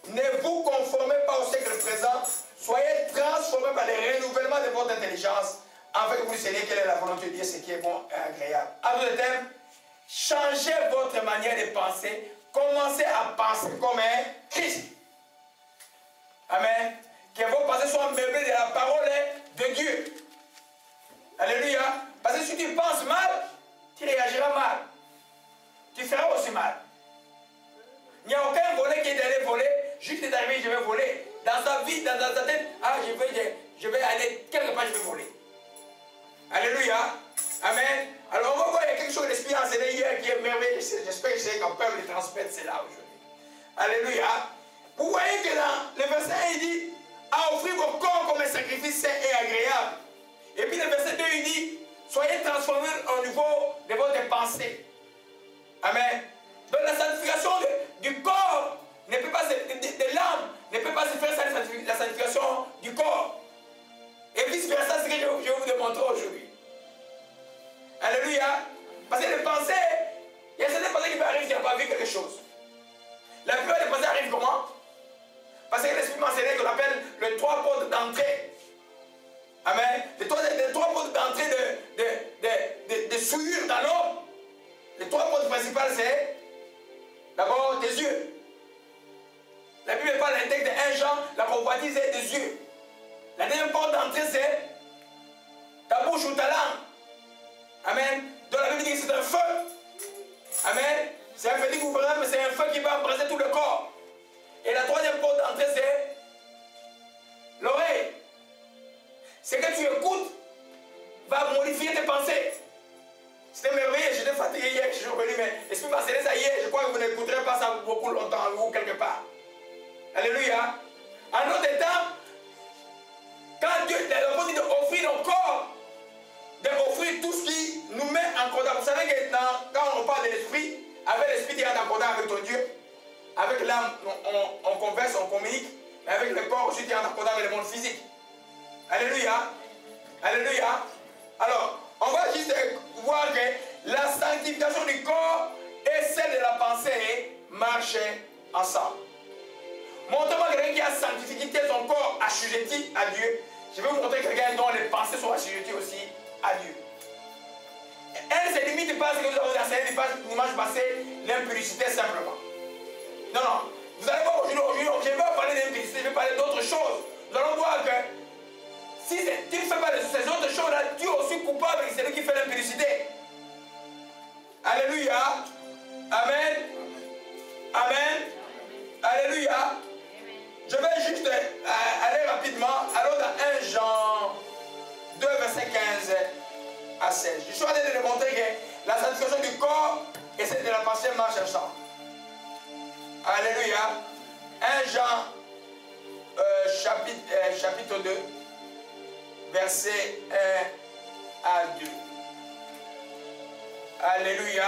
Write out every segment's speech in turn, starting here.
Ne vous conformez pas au siècle présent. Soyez transformés par le renouvellement de votre intelligence, afin que vous sachiez quelle est la volonté de Dieu, ce qui est bon et agréable. En d'autres termes, changez votre manière de penser. Commencez à penser comme un Christ. Amen. Que vos pensées soient meublées de la parole de Dieu. Alléluia. Parce que si tu penses mal, tu réagiras mal. Tu feras aussi mal. Il n'y a aucun voleur qui est allé voler, juste est arrivé, je vais voler. Dans sa vie, dans sa tête, ah, je vais aller quelque part, je vais voler. Alléluia. Amen. Alors on va voir, il y a quelque chose que l'Esprit a enseigné hier qui est merveilleux. J'espère que c'est capable de transmettre cela aujourd'hui. Alléluia. Vous voyez que dans le verset 1, il dit, à offrir vos corps comme un sacrifice saint et agréable. Et puis le verset 2, il dit, soyez transformés au niveau de votre pensée. Amen. Donc la sanctification du corps ne peut pas de l'âme ne peut pas se faire sans la sanctification du corps. Et vice versa, c'est ce que je vais vous démontrer aujourd'hui. Alléluia. Parce que les pensées, il y a certaines pensées qui peuvent arriver qui n'ont pas vu quelque chose. La plupart des pensées arrivent comment? Parce que l'Esprit m'a enseigné qu'on appelle les 3 portes d'entrée. Amen. Les trois portes d'entrée de souillure dans l'homme. Les 3 portes principales, c'est d'abord tes yeux. La Bible parle d'un texte de 1 Jean, la convoitise est des yeux. La deuxième porte d'entrée, c'est ta bouche ou ta langue. Amen. Donc la Bible dit que c'est un feu. Amen. C'est un petit gouvernement, mais c'est un feu qui va embraser tout le corps. Et la troisième porte d'entrée, c'est l'oreille. Ce que tu écoutes va modifier tes pensées. C'était merveilleux, j'étais fatigué hier, je suis revenu, mais l'Esprit m'a enseigné ça hier, je crois que vous n'écouterez pas ça beaucoup longtemps, ou quelque part. Alléluia. En d'autres temps, quand Dieu a dit d'offrir nos corps, d'offrir tout ce qui nous met en contact. Vous savez que quand on parle de l'esprit, avec l'esprit tu es en contact avec ton Dieu. Avec l'âme, on converse, on communique. Mais avec le corps aussi tu es en contact avec le monde physique. Alléluia. Alléluia. Alors, on va juste voir que la sanctification du corps et celle de la pensée marchent ensemble. Montre-moi quelqu'un qui a sanctifié son corps assujetti à Dieu. Je vais vous montrer quelqu'un dont les pensées sont assujetties aussi à Dieu. Elle ne se limite pas à ce que nous avons enseigné dimanche passé, l'impudicité simplement. Non, non. Vous allez voir aujourd'hui, je ne vais pas parler d'impudicité, je vais parler d'autres choses. Nous allons voir que si tu ne fais pas de ces autres choses-là, tu es aussi coupable que celui qui fait l'impudicité. Alléluia. Amen. Amen. Alléluia. Je vais juste aller rapidement. Alors dans 1 Jean 2, verset 15 à 16. Je suis en train de démontrer que la sanctification du corps et celle de la pensée marchent ensemble. Alléluia. 1 Jean chapitre 2, verset 1 à 2. Alléluia.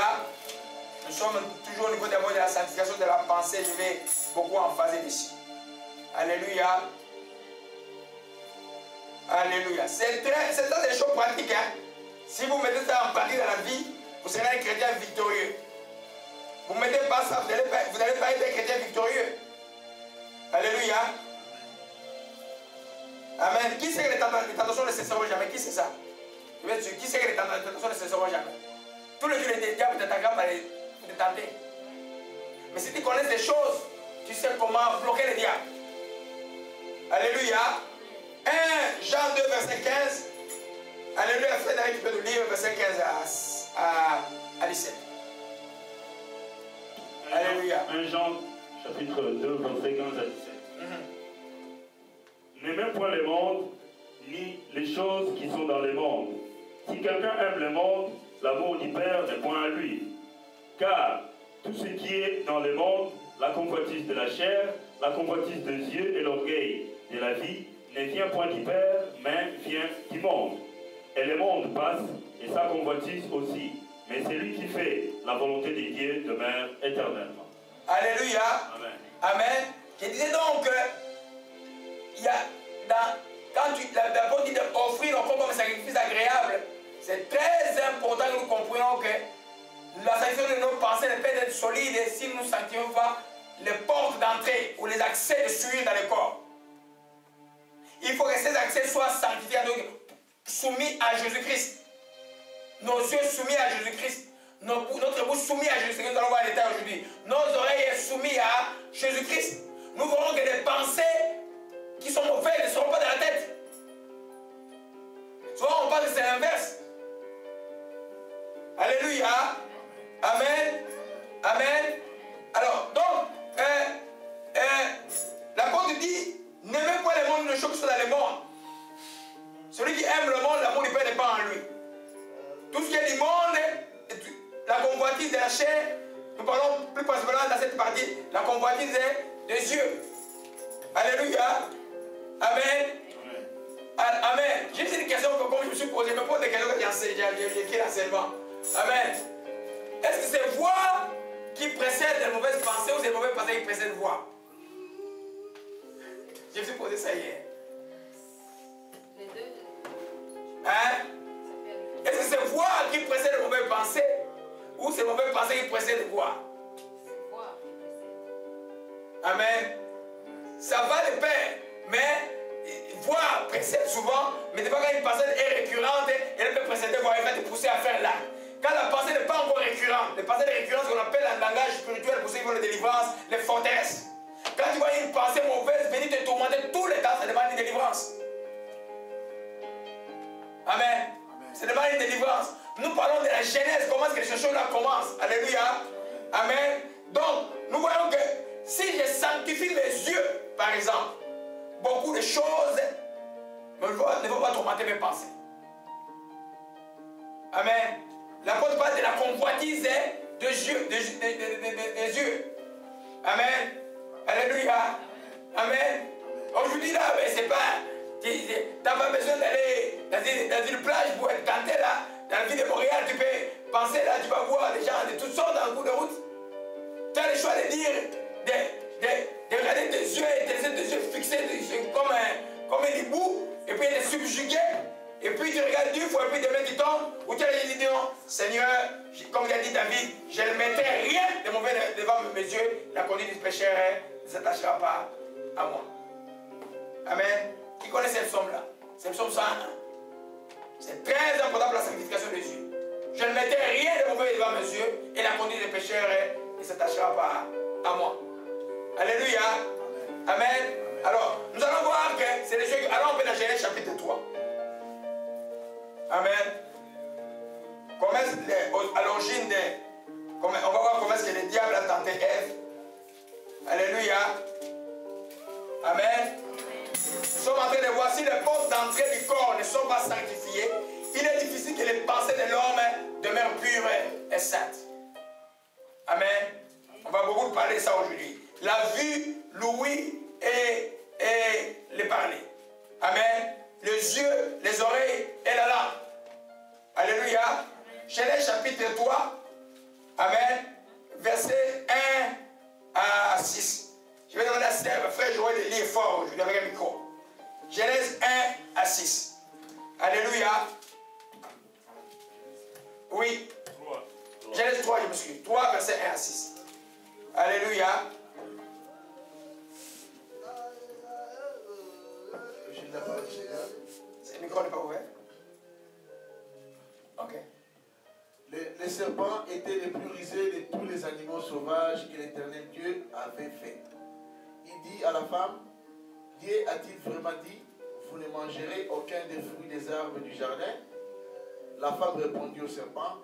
Nous sommes toujours au niveau d'abord de la sanctification de la pensée. Je vais beaucoup emphaser ici. Alléluia. Alléluia. C'est des choses pratiques. Hein? Si vous mettez ça en pratique dans la vie, vous serez un chrétien victorieux. Vous ne mettez pas ça, vous n'allez pas être un chrétien victorieux. Alléluia. Amen. Qui sait que les tentations ne cesseront jamais? Qui sait ça? Qui sait que les tentations ne cesseront jamais? Tous les jours, les diables t'attaqueront par les tenter. Mais si tu connais ces choses, tu sais comment bloquer les diables. Alléluia. 1 Jean 2, verset 15. Alléluia. Frédéric, tu peux nous lire verset 15 à 17. Alléluia. 1 Jean, chapitre 2, verset 15 à 17. N'aimez point le monde, ni les choses qui sont dans le monde. Si quelqu'un aime le monde, l'amour du Père n'est point à lui. Car tout ce qui est dans le monde, la convoitise de la chair, la convoitise des yeux et l'orgueil de la vie, ne vient point du Père, mais vient du monde. Et le monde passe, et sa convoitise aussi. Mais c'est lui qui fait la volonté de Dieu demeure éternellement. Alléluia. Amen. Amen. Je disais donc que il y a quand l'apôtre dit d'offrir nos corps comme un sacrifice agréable, c'est très important que nous comprenions que la sanctification de nos pensées ne peut être solide si nous ne sanctifions pas les portes d'entrée ou les accès de suivre dans le corps. Il faut que ces accès soient sanctifiés, donc soumis à Jésus-Christ. Nos yeux soumis à Jésus-Christ. Notre bouche soumise à Jésus-Christ. Nous allons voir l'état aujourd'hui. Nos oreilles soumises à Jésus-Christ. Nous verrons que des pensées qui sont mauvaises ne seront pas dans la tête. Souvent on parle que c'est l'inverse. Alléluia. Amen. Amen. Alors, donc, l'apôtre dit, n'aimez pas le monde, les choses qui sont dans le monde. Celui qui aime le monde, l'amour du Père n'est pas en lui. Tout ce qui est du monde, la convoitise de la chair, nous parlons plus particulièrement dans cette partie, la convoitise des yeux. Alléluia. Amen. Amen. J'ai une question que comme je me suis posée, je me pose des questions que j'ai écrit l'enseignement. Amen. Est-ce que c'est voix qui précède les mauvaises pensées ou c'est les mauvaises pensées qui précèdent voix? Je me suis posé ça hier. Les deux. Hein? Est-ce que c'est voix qui précède les mauvaises pensées ou c'est les mauvaises pensées qui précèdent voix? Amen. Ça va de pair, mais voix précède souvent, mais des fois quand une pensée est récurrente, elle peut précéder voix, elle va te pousser à faire là. Quand la pensée n'est pas encore récurrente, les pensées récurrentes, ce qu'on appelle en langage spirituel, pour ceux qui font la délivrance, les forteresses. Quand tu vois une pensée mauvaise venir te tourmenter tous les temps, ça demande une délivrance. Amen. Ça demande une délivrance. Nous parlons de la genèse, comment est-ce que ces choses-là commencent. Alléluia. Amen. Donc, nous voyons que si je sanctifie mes yeux, par exemple, beaucoup de choses ne vont pas tourmenter mes pensées. Amen. L'apôtre parle de la convoitise des yeux. Amen. Alléluia. Amen. Aujourd'hui là, c'est pas. Tu n'as pas besoin d'aller dans une plage pour être tenté là. Dans la ville de Montréal, tu peux penser là, tu vas voir des gens de toutes sortes dans le cours de route. Tu as le choix de dire, de regarder tes yeux et de laisser tes yeux fixés comme un hibou, et puis de subjuguer. Et puis tu regardes une fois, et puis demain tu tombes, ou tu as dit non, Seigneur, comme il a dit David, je ne mettrai rien de mauvais devant mes yeux, la conduite du pécheur ne s'attachera pas à moi. Amen. Qui connaît cette psaume-là? C'est le psaume 101. C'est très important pour la sanctification des yeux. Je ne mettrai rien de mauvais devant mes yeux, et la conduite des pécheurs ne s'attachera pas à moi. Alléluia. Amen. Alors, nous allons voir que c'est les yeux. Alors, on peut dans Genèse chapitre 3. Amen. À l'origine on va voir comment est-ce que le diable a tenté Ève. Alléluia. Amen. Nous sommes en train de voir si les portes d'entrée du corps ne sont pas sanctifiées, il est difficile que les pensées de l'homme demeurent pures et saintes. Amen. On va beaucoup parler de ça aujourd'hui. La vue, l'ouïe et le parler. Amen. Les yeux, les oreilles et la langue. Alléluia. Genèse chapitre 3. Amen. Verset 1 à 6. Je vais demander à frère Joël de lire fort aujourd'hui avec un micro. Genèse 1 à 6. Alléluia. Oui. Genèse 3, je me suis. 3, verset 1 à 6. Alléluia. Le micro n'est pas ouvert. Ok. Les serpents étaient les plus rusés de tous les animaux sauvages que l'Éternel Dieu avait fait. Il dit à la femme, Dieu a-t-il vraiment dit, vous ne mangerez aucun des fruits des arbres du jardin? La femme répondit au serpent,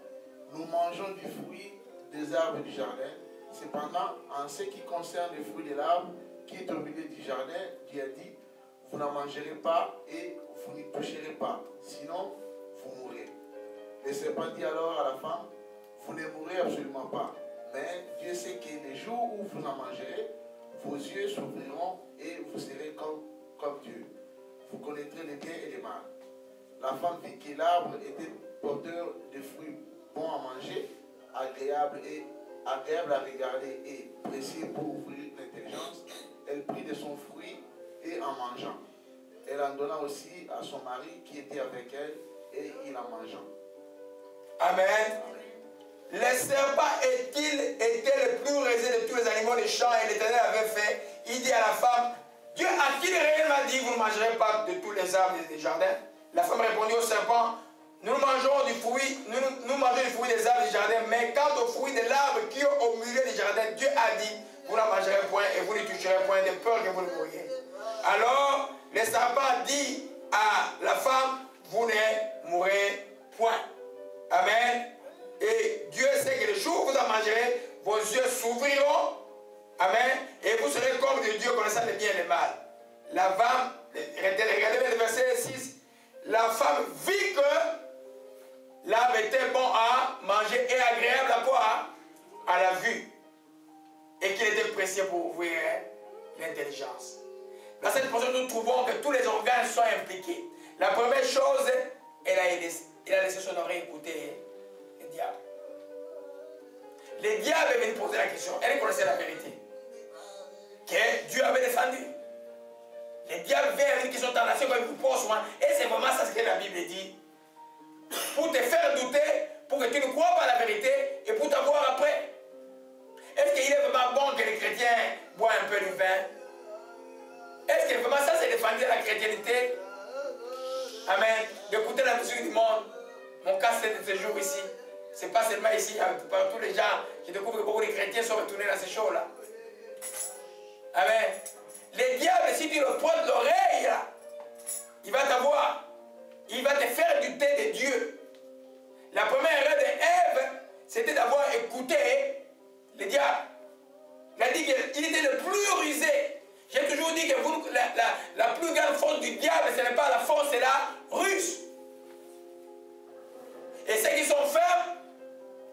nous mangeons du fruit des arbres du jardin. Cependant, en ce qui concerne les fruits de l'arbre qui est au milieu du jardin, Dieu a dit, vous n'en mangerez pas et vous n'y toucherez pas, sinon vous mourrez. Le serpent dit alors à la femme, vous ne mourrez absolument pas, mais Dieu sait que les jours où vous en mangerez, vos yeux s'ouvriront et vous serez comme Dieu. Vous connaîtrez le bien et le mal. La femme vit que l'arbre était porteur de fruits bons à manger, agréable à regarder et précieux pour ouvrir l'intelligence. Elle prit de son fruit et en mangeant. Elle en donna aussi à son mari qui était avec elle et il en mangea. Amen. le serpent est-il été le plus rusé de tous les animaux des champs et l'Éternel avait fait? Il dit à la femme, Dieu a-t-il réellement dit, vous ne mangerez pas de tous les arbres des jardins? La femme répondit au serpent, nous mangeons du fruit, nous mangeons du fruit des arbres du jardin, mais quant au fruit de l'arbre qui est au milieu du jardin, Dieu a dit, vous n'en mangerez point et vous ne toucherez point de peur que vous ne mouriez. Alors, le serpent dit à la femme, vous ne mourrez point. Amen. Et Dieu sait que le jour où vous en mangerez, vos yeux s'ouvriront. Amen. Et vous serez comme de Dieu connaissant le bien et le mal. La femme, regardez le verset 6. La femme vit que l'arbre était bon à manger et agréable à quoi? À la vue. Et qu'il était précieux pour ouvrir l'intelligence. Dans cette portion, nous trouvons que tous les organes sont impliqués. La première chose, il a laissé son oreille écouter le diable. Le diable est venu poser la question. Elle connaissait la vérité. Que Dieu avait défendu. Le diable vient avec une question de tentation comme il vous pose souvent. Et c'est vraiment ça ce que la Bible dit. Pour te faire douter, pour que tu ne crois pas à la vérité et pour t'avoir après. Est-ce qu'il est vraiment bon que les chrétiens boivent un peu de vin? Est-ce que vraiment ça c'est défendu de la chrétienté? Amen. D'écouter la musique du monde. Mon cas c'est de ce jour ici. C'est pas seulement ici, par tous les gens. Je découvre que beaucoup de chrétiens sont retournés dans ces choses-là. Amen. Le diable, si tu le pointes l'oreille, il va t'avoir. Il va te faire douter de Dieu. La première erreur d'Ève, c'était d'avoir écouté le diable. Il a dit qu'il était le plus rusé. J'ai toujours dit que la plus grande force du diable, ce n'est pas la force, c'est la ruse. Et ceux qui sont fermes,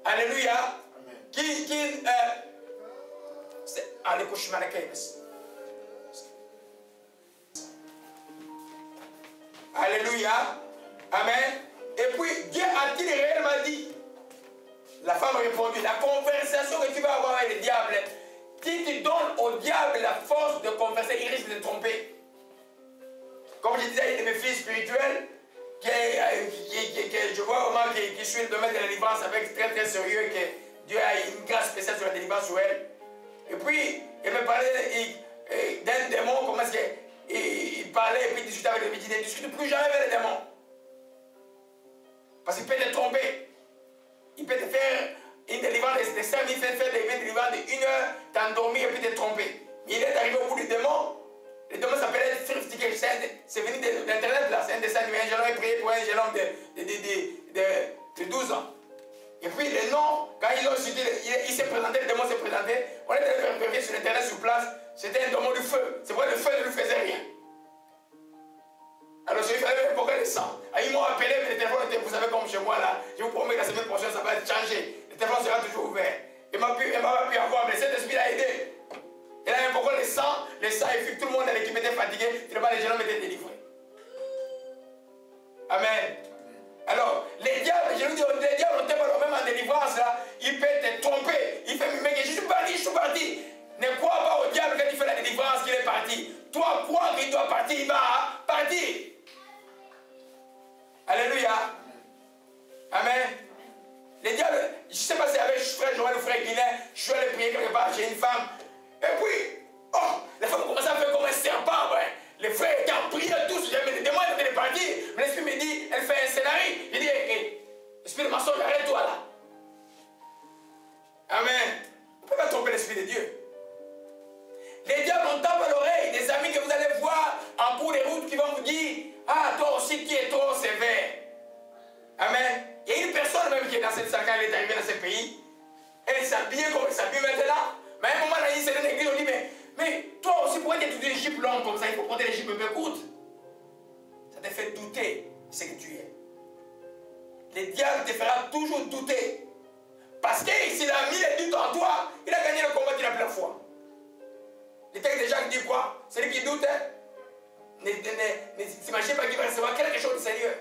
alléluia, allez, couche-moi la caisse. Alléluia. Amen. Et puis, Dieu a-t-il réellement dit? La femme a répondu, la conversation que tu vas avoir avec le diable, si tu donnes au diable la force de converser, il risque de te tromper. Comme je disais, il y a des filles spirituelles que je vois vraiment qui suivent le domaine de la délivrance avec très très sérieux, que Dieu a une grâce spéciale sur la délivrance sur elle. Et puis, il me parlait d'un démon, comment est-ce qu'il parlait et puis il discutait avec le médecin. Il ne discute plus jamais avec les démons. Parce qu'il peut te tromper. Il peut te faire une délivrance de 5 minutes, faire des délivrances de 1 heure, t'endormir et puis te tromper. Mais il est arrivé au bout du démon. Le démon s'appelait Thrifty. C'est venu d'internet là. C'est un dessin animé. Un jeune homme est prié pour un jeune homme de 12 ans. Et puis le nom, quand ils ont cité, il s'est présenté, le démon s'est présenté. On est allé vérifier sur internet sur place. C'était un démon du feu. C'est vrai, le feu ne lui faisait rien. Alors je lui fallait invoquer le sang. Ils m'ont appelé, mais le téléphone était, vous savez, comme chez moi là. Je vous promets que la semaine prochaine, ça va être changé. Le téléphone sera toujours ouvert. Il m'a pu avoir, mais cet esprit l'a aidé. Il a invoqué le sang, il fit tout le monde dans l'équipe était fatigué, finalement les jeunes hommes étaient délivrés. Amen. Alors, les diables, je vous dis, les diables, même en délivrance là, il peut te tromper. Il fait, mais je suis parti. Ne crois pas au diable quand il fait la délivrance qu'il est parti. Toi, crois qu'il doit partir, il va partir. Alléluia. Amen. Les diables, je ne sais pas si avec frère Joël ou frère Guilain, je suis allé prier quelque part chez une femme. Et puis, la femme commençait à faire comme un serpent. Ouais. Les frères étaient en prière tous. Les démons étaient partis. Mais l'esprit me dit, elle fait un scénario. Je dis, esprit de mensonge, arrête-toi là. Amen. On ne peut pas tromper l'esprit de Dieu. Les diables, on tape à l'oreille. Des amis que vous allez voir en cours de route qui vont vous dire, ah, toi aussi qui es trop sévère. Amen. Il y a une personne même qui est dans cette salle quand elle est arrivée dans ce pays. Elle s'habille comme elle s'habille maintenant. Mais à un moment, là, il s'est dans l'église, on dit, mais toi aussi, pourquoi tu as des jupes longues comme ça? Il faut porter des jupes un peu courtes. Ça te fait douter de ce que tu es. Le diable te fera toujours douter. Parce que s'il a mis les doutes en toi, il a gagné le combat de la pleine foi. Le texte de Jacques dit quoi? Celui qui doute, ne s'imagine pas qu'il va recevoir quelque chose de sérieux.